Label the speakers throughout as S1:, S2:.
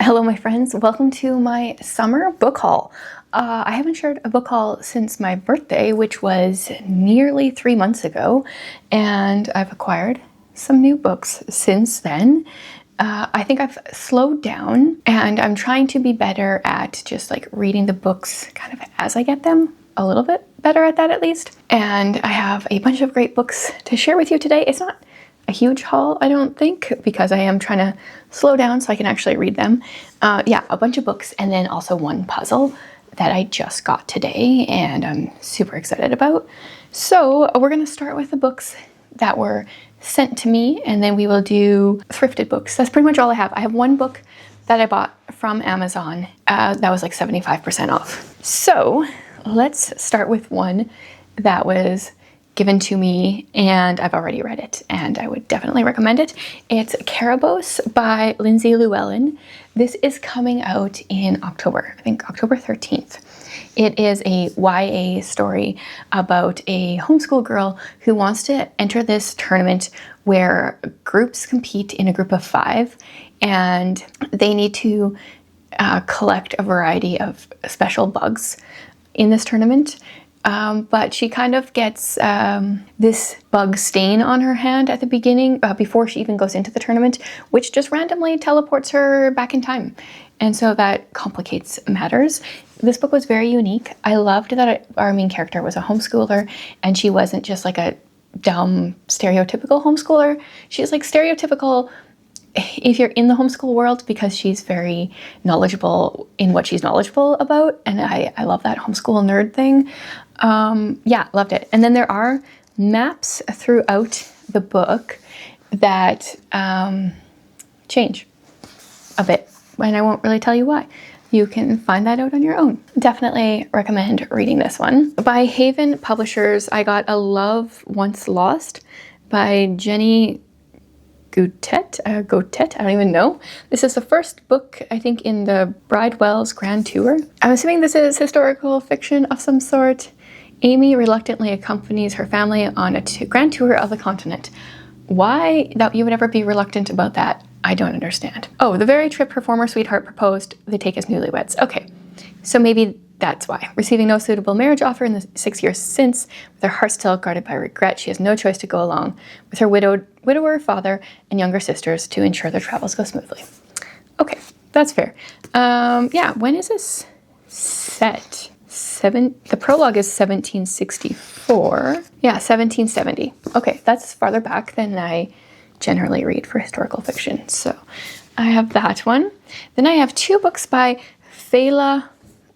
S1: Hello, my friends. Welcome to my summer book haul. I haven't shared a book haul since my birthday, which was nearly 3 months ago, and I've acquired some new books since then. I think I've slowed down, and I'm trying to be better at just like reading the books kind of as I get them, a little bit better at that at least. And I have a bunch of great books to share with you today. It's not a huge haul, I don't think, because I am trying to slow down so I can actually read them. Yeah, a bunch of books and then also one puzzle that I just got today and I'm super excited about. So we're going to start with the books that were sent to me, and then we will do thrifted books. That's pretty much all I have. I have one book that I bought from Amazon that was like 75% off. So let's start with one that was given to me and I've already read it and I would definitely recommend it. It's Carabosse by Lindsay Llewellyn. This is coming out in October, I think October 13th. It is a YA story about a homeschool girl who wants to enter this tournament where groups compete in a group of 5 and they need to collect a variety of special bugs in this tournament. But she kind of gets this bug stain on her hand at the beginning, before she even goes into the tournament, which just randomly teleports her back in time. And so that complicates matters. This book was very unique. I loved that our main character was a homeschooler and she wasn't just like a dumb, stereotypical homeschooler. She's like stereotypical if you're in the homeschool world, because she's very knowledgeable in what she's knowledgeable about. And I love that homeschool nerd thing. Yeah, loved it. And then there are maps throughout the book that change a bit, and I won't really tell you why. You can find that out on your own. Definitely recommend reading this one. By Haven Publishers, I got A Love Once Lost by Jenny Gotet, I don't even know. This is the first book, I think, in the Bridewell's Grand Tour. I'm assuming this is historical fiction of some sort. Amy reluctantly accompanies her family on a grand tour of the continent. Why that you would ever be reluctant about that, I don't understand. Oh, the very trip her former sweetheart proposed, they take as newlyweds. Okay, so maybe that's why. Receiving no suitable marriage offer in the 6 years since, with her heart still guarded by regret, she has no choice to go along with her widower father and younger sisters to ensure their travels go smoothly. Okay, that's fair. Yeah, when is this set? The prologue is 1764. Yeah, 1770. Okay, that's farther back than I generally read for historical fiction. So I have that one. Then I have 2 books by Fela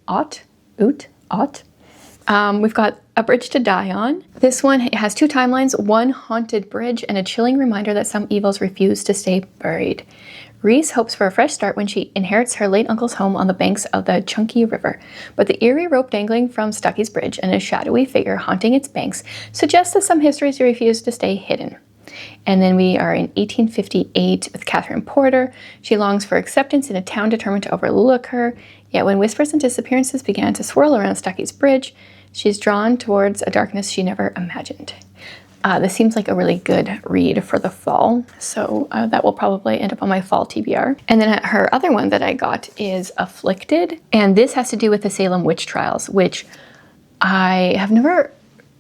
S1: Ott. We've got A Bridge to Die On. This one has 2 timelines, one haunted bridge and a chilling reminder that some evils refuse to stay buried. Reese hopes for a fresh start when she inherits her late uncle's home on the banks of the Chunky River, but the eerie rope dangling from Stucky's bridge and a shadowy figure haunting its banks suggests that some histories refuse to stay hidden. And then we are in 1858 with Catherine Porter. She longs for acceptance in a town determined to overlook her, yet when whispers and disappearances began to swirl around Stucky's bridge, she's drawn towards a darkness she never imagined. This seems like a really good read for the fall, so that will probably end up on my fall TBR. And then her other one that I got is Afflicted, and this has to do with the Salem witch trials, which I have never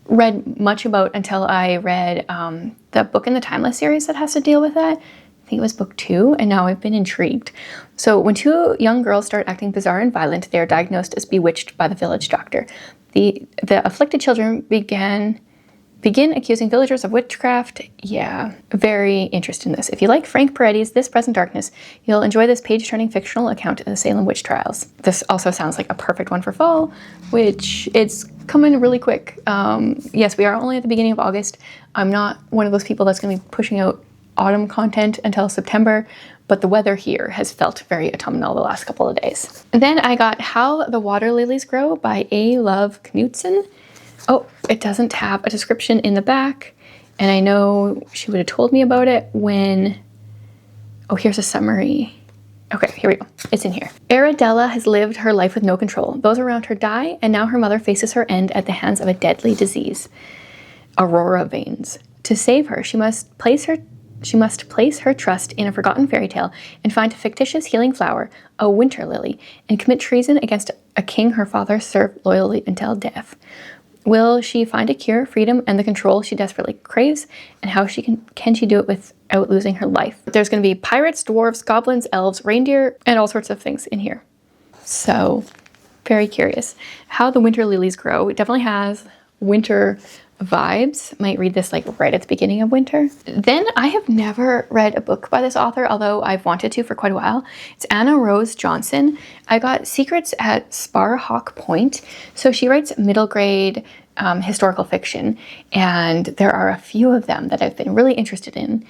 S1: read much about until I read the book in the Timeless series that has to deal with that. I think it was book 2, and now I've been intrigued. So when 2 young girls start acting bizarre and violent, they are diagnosed as bewitched by the village doctor. The afflicted children begin accusing villagers of witchcraft. Yeah, very interested in this. If you like Frank Peretti's This Present Darkness, you'll enjoy this page-turning fictional account of the Salem witch trials. This also sounds like a perfect one for fall, which it's coming really quick. Yes, we are only at the beginning of August. I'm not one of those people that's going to be pushing out autumn content until September, but the weather here has felt very autumnal the last couple of days. And then I got How the Water Lilies Grow by A. Love Knudsen. Oh, it doesn't have a description in the back, and I know she would have told me about it when... Oh, here's a summary. Okay, here we go. It's in here. Arabella has lived her life with no control. Those around her die, and now her mother faces her end at the hands of a deadly disease, aurora veins. To save her, she must place her She must place her trust in a forgotten fairy tale and find a fictitious healing flower, a winter lily, and commit treason against a king her father served loyally until death. Will she find a cure, freedom, and the control she desperately craves? And how can she do it without losing her life? There's going to be pirates, dwarves, goblins, elves, reindeer, and all sorts of things in here. So, very curious. How the winter lilies grow. It definitely has winter vibes. Might read this like right at the beginning of winter. Then I have never read a book by this author, although I've wanted to for quite a while. It's Anna Rose Johnson. I got Secrets at Sparhawk Point. So she writes middle grade historical fiction, and there are a few of them that I've been really interested in,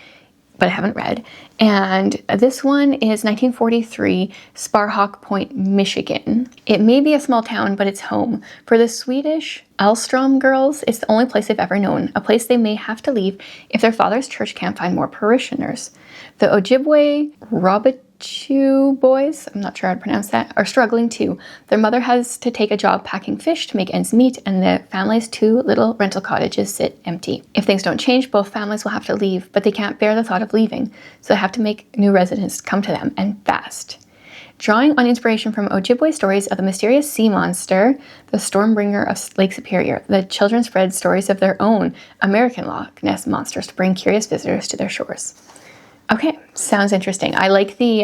S1: but I haven't read. And this one is 1943, Sparhawk Point, Michigan. It may be a small town, but it's home. For the Swedish Alstrom girls, it's the only place they've ever known, a place they may have to leave if their father's church can't find more parishioners. The Ojibwe Robichew boys, I'm not sure how to pronounce that, are struggling too. Their mother has to take a job packing fish to make ends meet, and the family's 2 little rental cottages sit empty. If things don't change, both families will have to leave, but they can't bear the thought of leaving, so they have to make new residents come to them, and fast. Drawing on inspiration from Ojibwe stories of the mysterious sea monster, the Stormbringer of Lake Superior, the children spread stories of their own American Loch Ness monsters to bring curious visitors to their shores. Okay, sounds interesting. I like the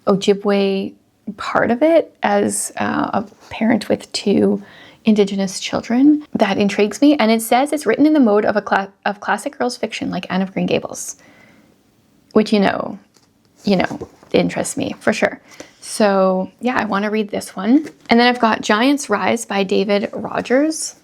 S1: Ojibwe part of it as a parent with 2 Indigenous children. That intrigues me, and it says it's written in the mode of of classic girls fiction like Anne of Green Gables, which you know, interests me for sure. So yeah, I want to read this one. And then I've got Giants Rise by David Rogers.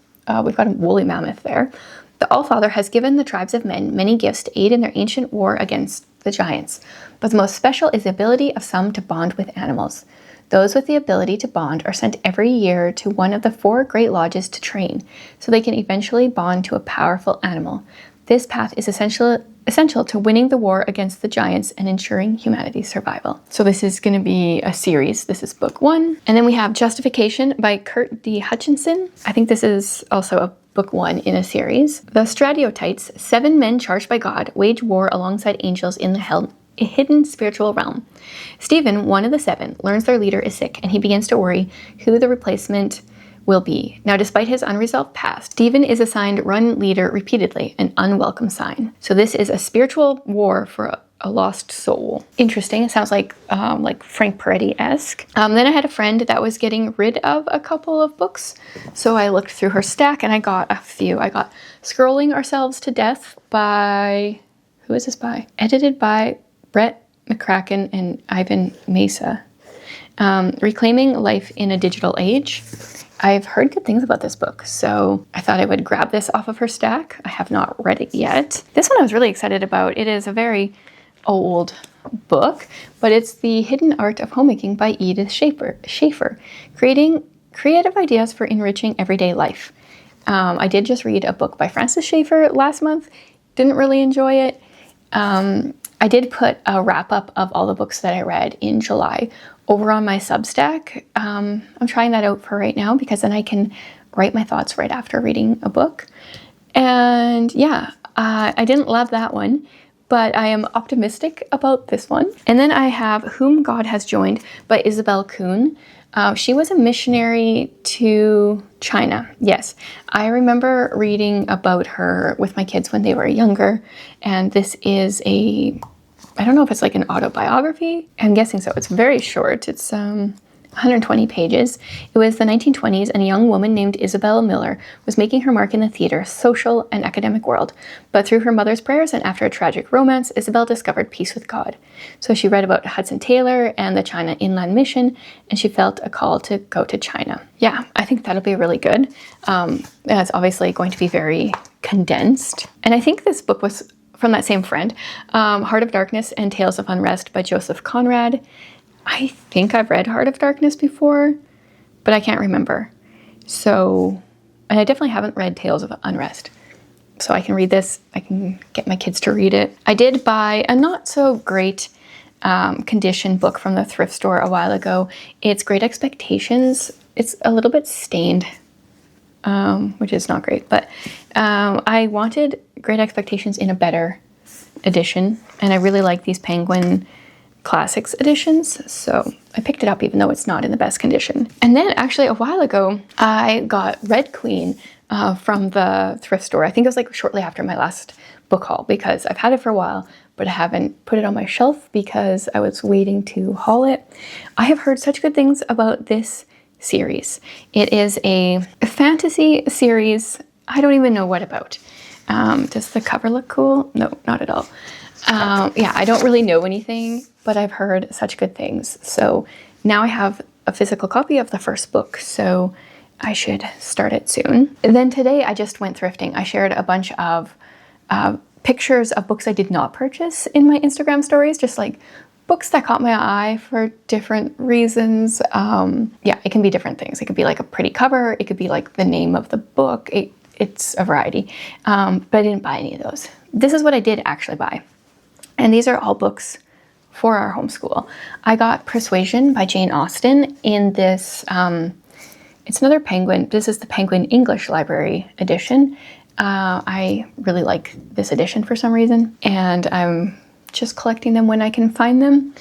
S1: We've got a woolly mammoth there. The Allfather has given the tribes of men many gifts to aid in their ancient war against the giants, but the most special is the ability of some to bond with animals. Those with the ability to bond are sent every year to one of the 4 great lodges to train, so they can eventually bond to a powerful animal. This path is essential to winning the war against the giants and ensuring humanity's survival. So this is going to be a series. This is book 1. And then we have Justification by Kurt D. Hutchinson. I think this is also a book 1 in a series. The Stratiotites, 7 men charged by God, wage war alongside angels in the hidden spiritual realm. Stephen, one of the 7, learns their leader is sick, and he begins to worry who the replacement will be. Now, despite his unresolved past, Stephen is assigned run leader repeatedly, an unwelcome sign. So this is a spiritual war for a lost soul. Interesting. It sounds like Frank Peretti-esque. Then I had a friend that was getting rid of a couple of books, so I looked through her stack and I got a few. I got Scrolling Ourselves to Death by, who is this by? Edited by Brett McCracken and Ivan Mesa. Reclaiming Life in a Digital Age. I've heard good things about this book, so I thought I would grab this off of her stack. I have not read it yet. This one I was really excited about. It is a very old book, but it's The Hidden Art of Homemaking by Edith Schaefer, creating creative ideas for enriching everyday life. I did just read a book by Francis Schaeffer last month. Didn't really enjoy it. I did put a wrap up of all the books that I read in July over on my Substack. I'm trying that out for right now because then I can write my thoughts right after reading a book. And yeah, I didn't love that one, but I am optimistic about this one. And then I have Whom God Has Joined by Isabel Kuhn. She was a missionary to China. Yes, I remember reading about her with my kids when they were younger. And this is I don't know if it's like an autobiography. I'm guessing so. It's very short. It's 120 pages. It was the 1920s, and a young woman named Isabella Miller was making her mark in the theater, social, and academic world. But through her mother's prayers and after a tragic romance, Isabel discovered peace with God. So she read about Hudson Taylor and the China Inland Mission, and she felt a call to go to China. Yeah, I think that'll be really good. It's obviously going to be very condensed. And I think this book was from that same friend, Heart of Darkness and Tales of Unrest by Joseph Conrad. I think I've read Heart of Darkness before, but I can't remember. So, and I definitely haven't read Tales of Unrest. So I can read this, I can get my kids to read it. I did buy a not so great condition book from the thrift store a while ago. It's Great Expectations. It's a little bit stained, which is not great, but I wanted Great Expectations in a better edition, and I really like these Penguin Classics editions, so I picked it up even though it's not in the best condition. And then actually a while ago, I got Red Queen from the thrift store. I think it was like shortly after my last book haul, because I've had it for a while, but I haven't put it on my shelf because I was waiting to haul it. I have heard such good things about this series. It is a fantasy series. I don't even know what about. Does the cover look cool? No, not at all. Yeah, I don't really know anything, but I've heard such good things. So now I have a physical copy of the first book, so I should start it soon. And then today I just went thrifting. I shared a bunch of pictures of books I did not purchase in my Instagram stories, just like books that caught my eye for different reasons. Yeah, it can be different things. It could be like a pretty cover. It could be like the name of the book. It's a variety, but I didn't buy any of those. This is what I did actually buy. And these are all books for our homeschool. I got Persuasion by Jane Austen in this, it's another Penguin. This is the Penguin English Library edition. I really like this edition for some reason, and I'm just collecting them when I can find them.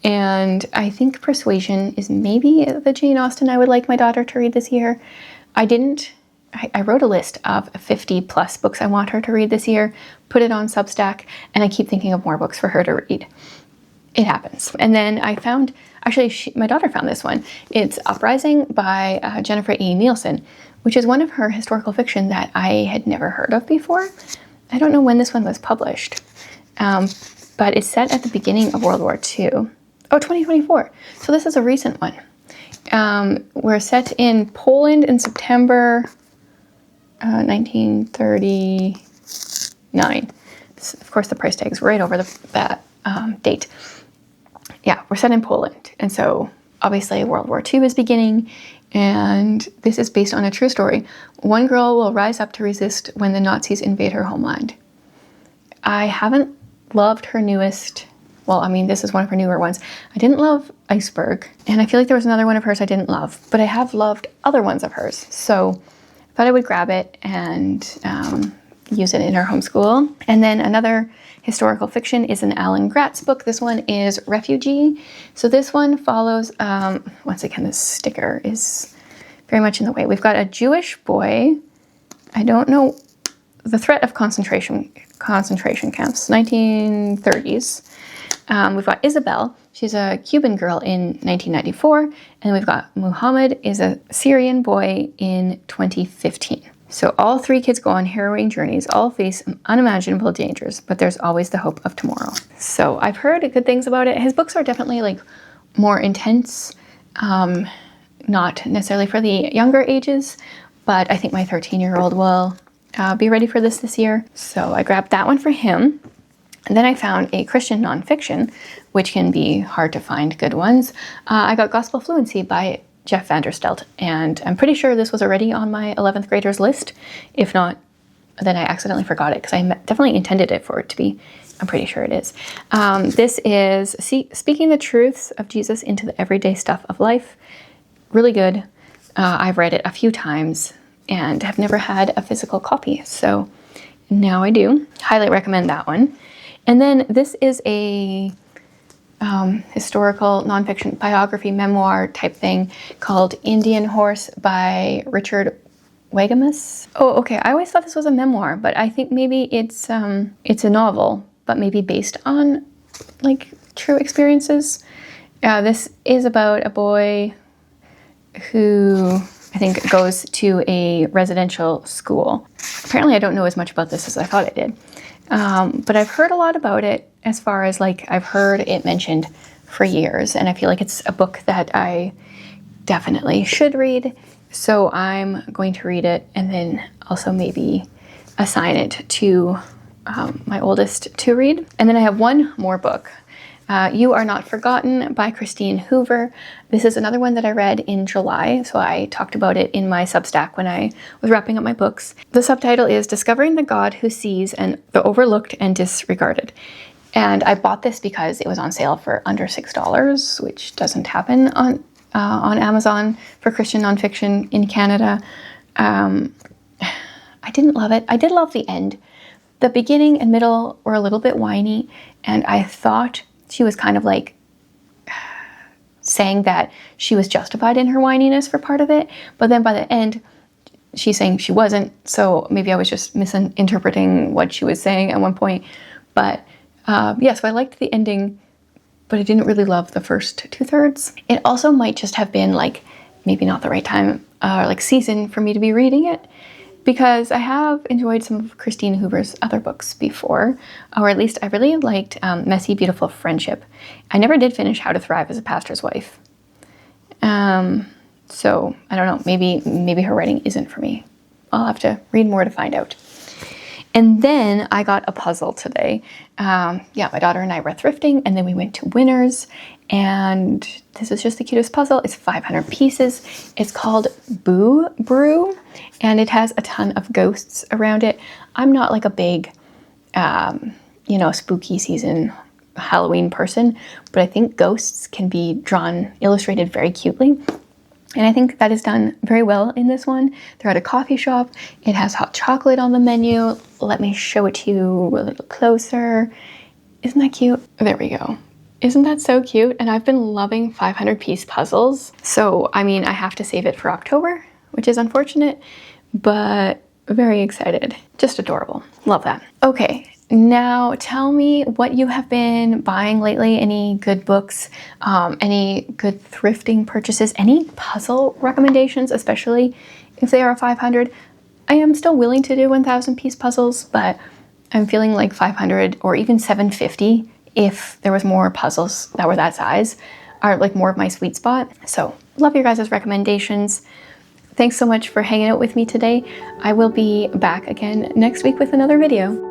S1: And I think Persuasion is maybe the Jane Austen I would like my daughter to read this year. I wrote a list of 50 plus books I want her to read this year, put it on Substack, and I keep thinking of more books for her to read. It happens. And then I found, actually my daughter found this one. It's Uprising by Jennifer E. Nielsen, which is one of her historical fiction that I had never heard of before. I don't know when this one was published, but it's set at the beginning of World War II. Oh, 2024. So this is a recent one. We're set in Poland in September 1939. Of course, the price tag's right over that date. Yeah, we're set in Poland. And so obviously World War II is beginning, and this is based on a true story. One girl will rise up to resist when the Nazis invade her homeland. I haven't loved her newest, well, I mean, this is one of her newer ones. I didn't love Iceberg, and I feel like there was another one of hers I didn't love, but I have loved other ones of hers. So I thought I would grab it and use it in our homeschool. And then another historical fiction is an Alan Gratz book. This one is Refugee. So this one follows, once again, this sticker is very much in the way. We've got a Jewish boy. I don't know, the threat of concentration camps, 1930s. We've got Isabel. She's a Cuban girl in 1994. And we've got Muhammad is a Syrian boy in 2015. So all three kids go on harrowing journeys, all face unimaginable dangers, but there's always the hope of tomorrow. So I've heard good things about it. His books are definitely like more intense, not necessarily for the younger ages, but I think my 13-year-old will be ready for this year. So I grabbed that one for him. And then I found a Christian nonfiction, which can be hard to find good ones. I got Gospel Fluency by Jeff Vanderstelt, and I'm pretty sure this was already on my 11th graders list. If not, then I accidentally forgot it, because I definitely intended it for it to be. I'm pretty sure it is. This is Speaking the Truths of Jesus into the Everyday Stuff of Life. Really good. I've read it a few times and have never had a physical copy, so now I do. Highly recommend that one. And then this is a historical nonfiction biography memoir type thing called Indian Horse by Richard Wagamus. Oh, okay. I always thought this was a memoir, but I think maybe it's a novel, but maybe based on like true experiences. This is about a boy who I think goes to a residential school. Apparently I don't know as much about this as I thought I did. But I've heard a lot about it, as far as like I've heard it mentioned for years, and I feel like it's a book that I definitely should read. So I'm going to read it and then also maybe assign it to my oldest to read. And then I have one more book. You Are Not Forgotten by Christine Hoover. This is another one that I read in July, so I talked about it in my Substack when I was wrapping up my books. The subtitle is Discovering the God Who Sees and the Overlooked and Disregarded. And I bought this because it was on sale for under $6, which doesn't happen on Amazon for Christian nonfiction in Canada. I didn't love it. I did love the end, The beginning and middle were a little bit whiny, and I thought she was kind of like saying that she was justified in her whininess for part of it, but then by the end, she's saying she wasn't, so maybe I was just misinterpreting what she was saying at one point. But yeah, so I liked the ending, but I didn't really love the first 2/3. It also might just have been like maybe not the right time or like season for me to be reading it, because I have enjoyed some of Christine Hoover's other books before, or at least I really liked Messy Beautiful Friendship. I never did finish How to Thrive as a Pastor's Wife. So I don't know, maybe her writing isn't for me. I'll have to read more to find out. And then I got a puzzle today. Yeah, my daughter and I were thrifting, and then we went to Winners, and this is just the cutest puzzle. It's 500 pieces. It's called Brew, and it has a ton of ghosts around it. I'm not like a big, spooky season Halloween person, but I think ghosts can be illustrated very cutely. And I think that is done very well in this one. They're at a coffee shop. It has hot chocolate on the menu. Let me show it to you a little closer. Isn't that cute? There we go. Isn't that so cute? And I've been loving 500-piece puzzles. So, I mean, I have to save it for October, which is unfortunate, but very excited. Just adorable. Love that. Okay. Now, tell me what you have been buying lately. Any good books, any good thrifting purchases, any puzzle recommendations, especially if they are 500. I am still willing to do 1,000-piece puzzles, but I'm feeling like 500 or even 750, if there was more puzzles that were that size, are like more of my sweet spot. So, love your guys' recommendations. Thanks so much for hanging out with me today. I will be back again next week with another video.